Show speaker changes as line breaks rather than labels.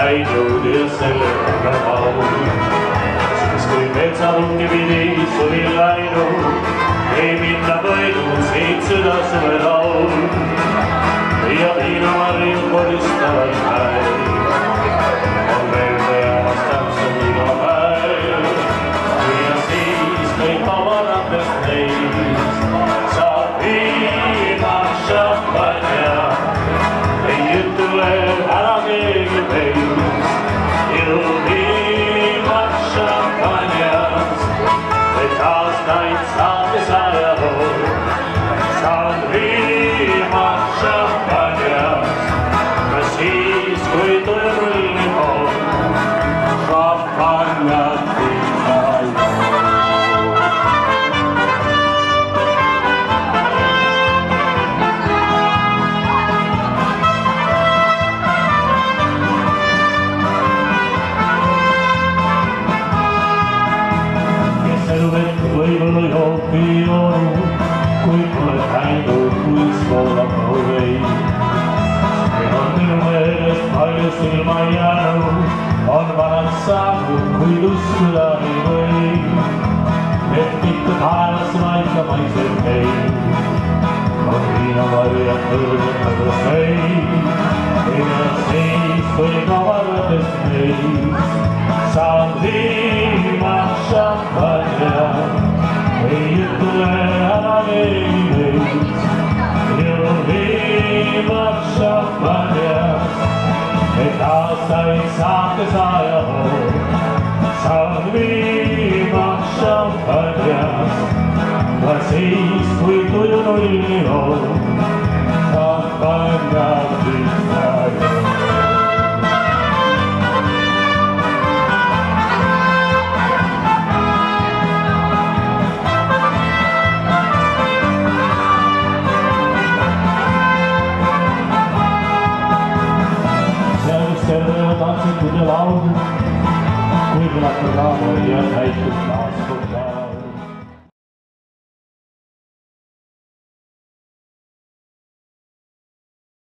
käinud ja sellega laul. Siis kui metsatungi pidi suvi läinud, ei minna võinud siit süda suve laul. Ja viinamarju koristavad päev, on meelde jäämas täpselt iga päev. Ja siis kõik avaratest neist saab viimast šampanja. Ei ütle ära keegi meist, ju viimast šampanjast. Et aastaid saate saja pool, saad viimast šampanjast. Ka siis, kui tujurullni pool, šampanjat ikka joon. Võib-olla joopi joonu, kui pole käinud, kuis voolab mu vein. Ja on minu meelest palju silma jäänud, on vanad saanud, kuid uskuda ei või. Et mitte taevas vaika maiseb meil, on viinamarjad kõrged nagu sein. Ja siis, kui kavardates meist, saab viimast šampanja. Ei ütle ära keegi meist, ju viimast šampanjast. Et aastaid saate saja pool, saad viimast šampanjast. Ka siis, kui tuju nulli on, šampanjat ikka joon. Tantsitud ja laulud, kui kõlab raama ja täitud taas kord taas.